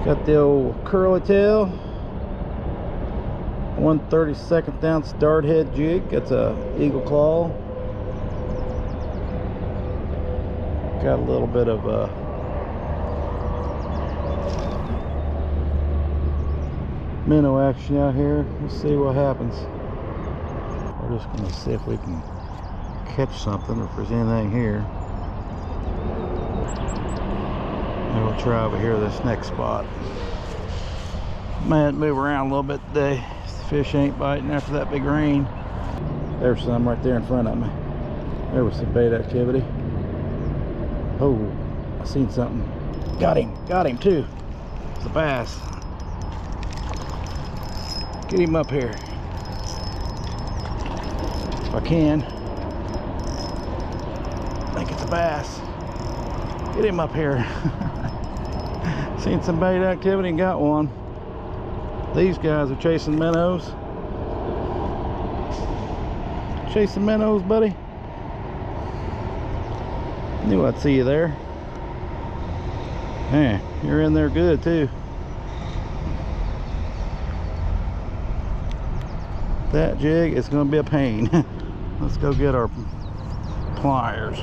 Got the old curly tail, 1/32 ounce dart head jig. That's a eagle claw. Got a little bit of minnow action out here. Let's see what happens. We're just going to see if we can catch something, if there's anything here. And we'll try over here this next spot. Might move around a little bit today. The fish ain't biting after that big rain. There's some right there in front of me. There was some bait activity. Oh, I seen something. Got him too. It's a bass. Get him up here if I can. I think it's a bass. Get him up here. Seen some bait activity and got one. These guys are chasing minnows. Chasing minnows, buddy. Knew I'd see you there. Man, you're in there good too. That jig is going to be a pain. Let's go get our pliers.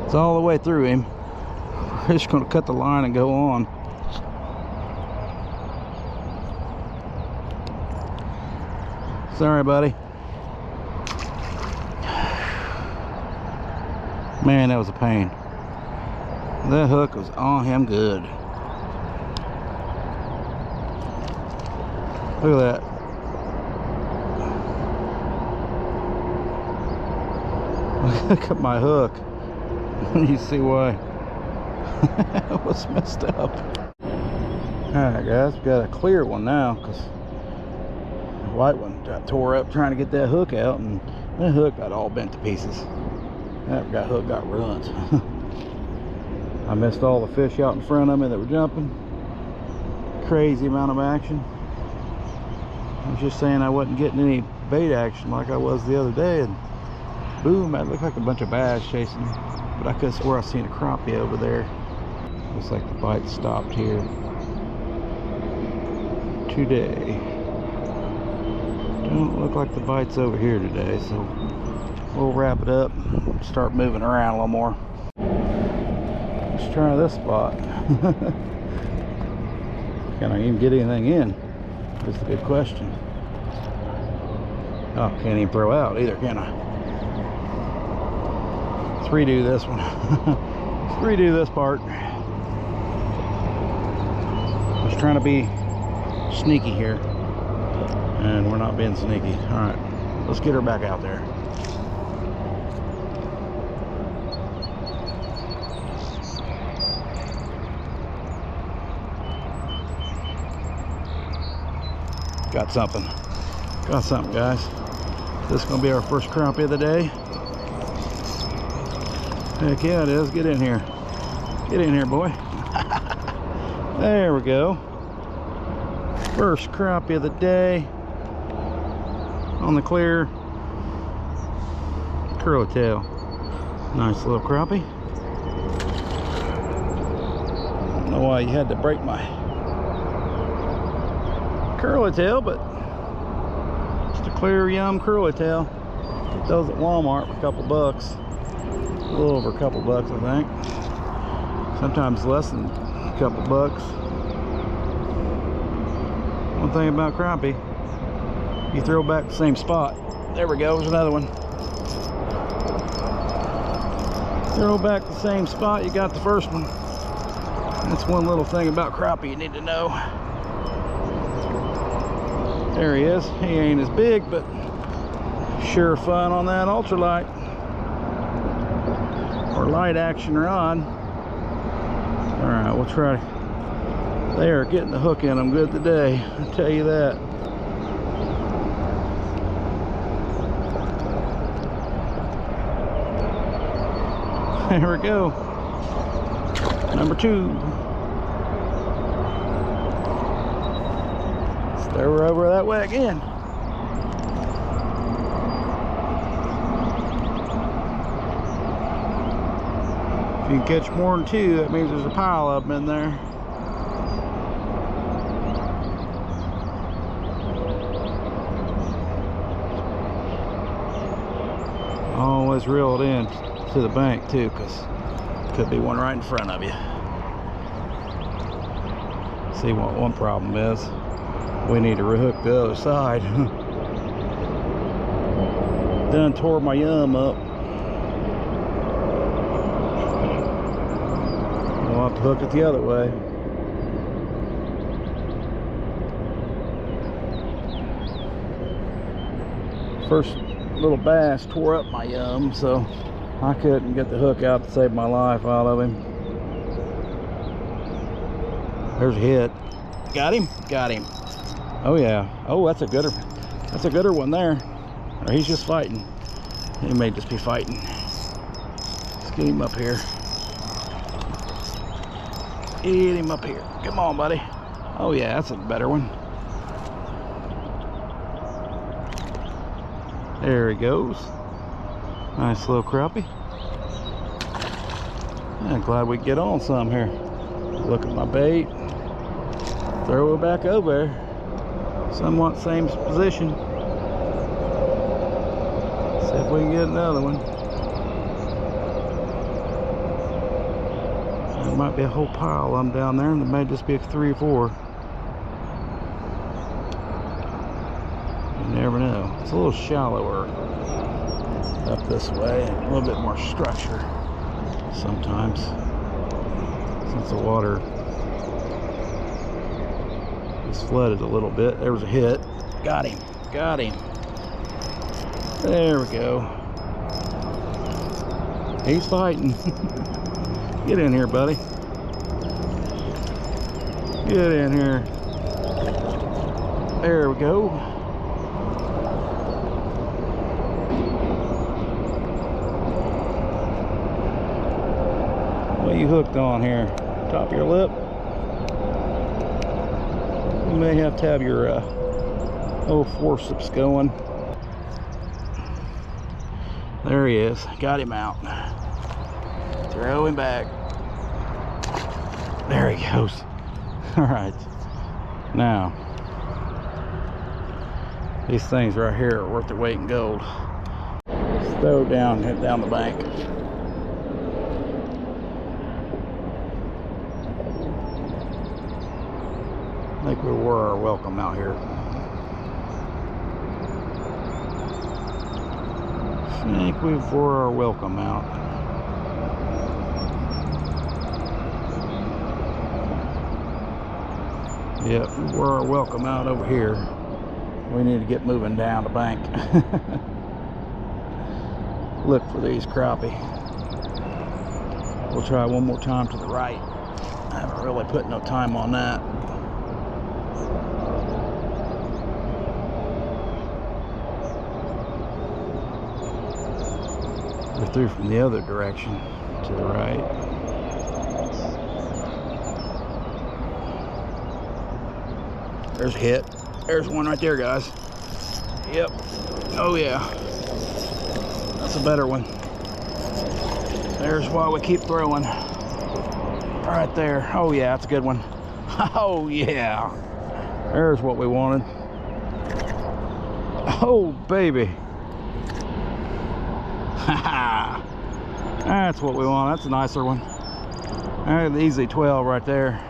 It's all the way through him. We're just going to cut the line and go on. Sorry, buddy. Man, that was a pain. That hook was on him good. Look at that. Look at my hook. You see why. It was messed up. Alright guys, we got a clear one now because the white one got tore up trying to get that hook out, and that hook got all bent to pieces. That hook got ruined. I missed all the fish out in front of me that were jumping. Crazy amount of action. I was just saying I wasn't getting any bait action like I was the other day, and boom, that looked like a bunch of bass chasing me. But I could swear I seen a crappie over there. Looks like the bite stopped here today. Don't look like the bite's over here today, so we'll wrap it up and start moving around a little more. Let's try this spot. Can I even get anything in? That's a good question. Oh, can't even throw out either, can I? Let's redo this one. Let's redo this part. I was trying to be sneaky here, and we're not being sneaky. All right, let's get her back out there. Got something. Got something, guys. This is going to be our first crappie of the day. Heck yeah, it is. Get in here. Get in here, boy. There we go. First crappie of the day on the clear curly tail. Nice little crappie. I don't know why you had to break my curly tail, but just a clear yum curly tail. Get those at Walmart for a couple bucks. A little over a couple bucks, I think. Sometimes less than a couple bucks. One thing about crappie, you throw back the same spot. There we go, there's another one. Throw back the same spot you got the first one. That's one little thing about crappie you need to know. There he is. He ain't as big, but sure fun on that ultralight or light action rod. All right, we'll try. They are getting the hook in them good today, I'll tell you that. There we go. Number 2. Throw her over that way again. If you can catch more than two, that means there's a pile of them in there. Always reel it in to the bank too, because could be one right in front of you. See what one problem is. We need to rehook the other side. Done tore my yum up. We'll have to hook it the other way. First little bass tore up my yum, so I couldn't get the hook out to save my life out of him. There's a hit. Got him? Got him. Oh yeah. Oh, that's a gooder. That's a gooder one there. Or he's just fighting. He may just be fighting. Let's get him up here. Get him up here. Come on, buddy. Oh yeah, that's a better one. There he goes. Nice little crappie. I'm glad we get on some here. Look at my bait. Throw it back over there. Somewhat same position. See if we can get another one. There might be a whole pile of them down there, and there may just be 3 or 4. You never know. It's a little shallower up this way, a little bit more structure sometimes, since the water is flooded a little bit. There was a hit. Got him. Got him. There we go. He's fighting. Get in here, buddy. Get in here. There we go. What are you hooked on here? Top of your lip? You may have to have your old forceps going. There he is. Got him out. Throw him back. There he goes. All right. Now, these things right here are worth their weight in gold. Just throw it down, head down the bank. I think we were welcome out here. I think we were our welcome out. Yep, we were our welcome out over here. We need to get moving down the bank. Look for these crappie. We'll try one more time to the right. I haven't really put no time on that. We're through from the other direction to the right. There's a hit. There's one right there, guys. Yep. Oh yeah. That's a better one. There's why we keep throwing. Right there. Oh yeah, that's a good one. Oh yeah. There's what we wanted. Oh baby. That's what we want. That's a nicer one. Alright, the easy 12 right there.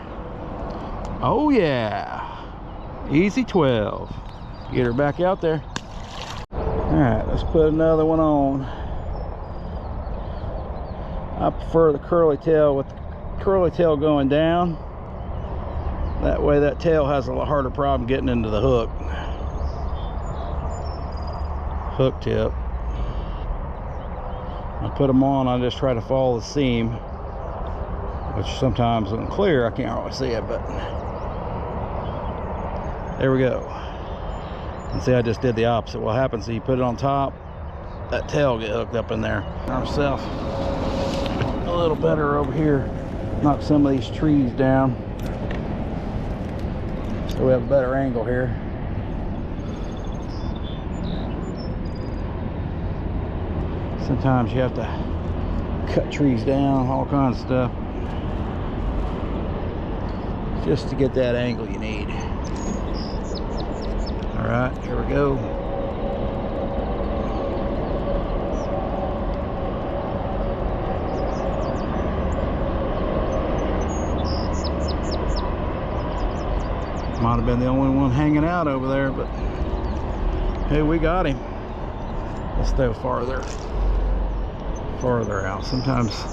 Oh yeah. Easy 12. Get her back out there. Alright, let's put another one on. I prefer the curly tail with the curly tail going down. That way that tail has a lot harder problem getting into the hook. Hook tip. I put them on, I just try to follow the seam, which sometimes when clear I can't always see it, but there we go. And see, I just did the opposite. What happens is you put it on top, that tail get hooked up in there. Ourselves a little better over here. Knock some of these trees down so we have a better angle here. Sometimes you have to cut trees down, all kinds of stuff, just to get that angle you need. All right, here we go. Might have been the only one hanging out over there, but hey, we got him. Let's go farther out. Sometimes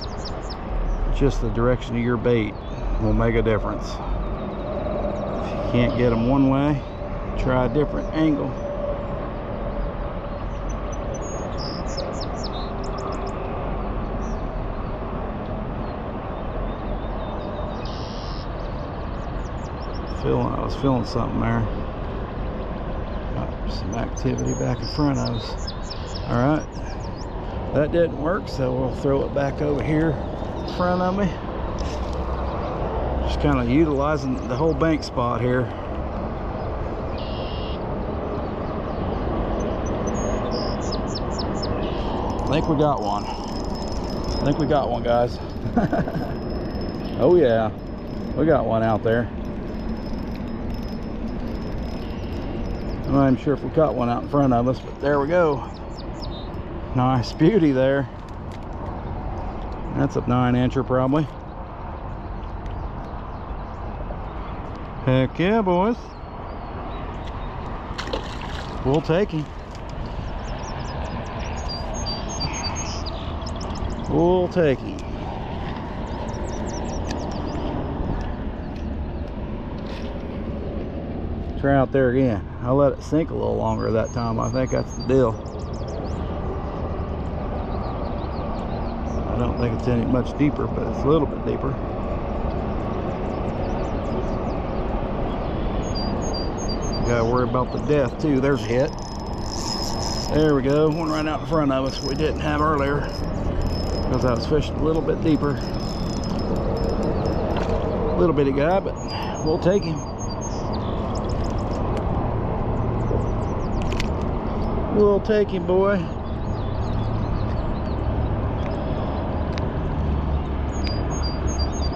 just the direction of your bait will make a difference. If you can't get them one way, try a different angle. I was feeling something there. Some activity back in front of us. All right, that didn't work, so we'll throw it back over here in front of me. Just kind of utilizing the whole bank spot here. I think we got one. I think we got one, guys. Oh yeah, we got one out there. I'm not even sure if we caught one out in front of us, but there we go. Nice beauty there. That's a 9-incher probably. Heck yeah, boys. We'll take him. We'll take him. Try out there again. I let it sink a little longer that time. I think that's the deal. I don't think it's any much deeper, but it's a little bit deeper. Gotta worry about the depth too. There's a hit. There we go. One right out in front of us we didn't have earlier because I was fishing a little bit deeper. Little bitty guy, but we'll take him. We'll take him, boy.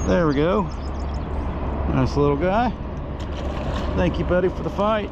There we go. Nice little guy. Thank you, buddy, for the fight.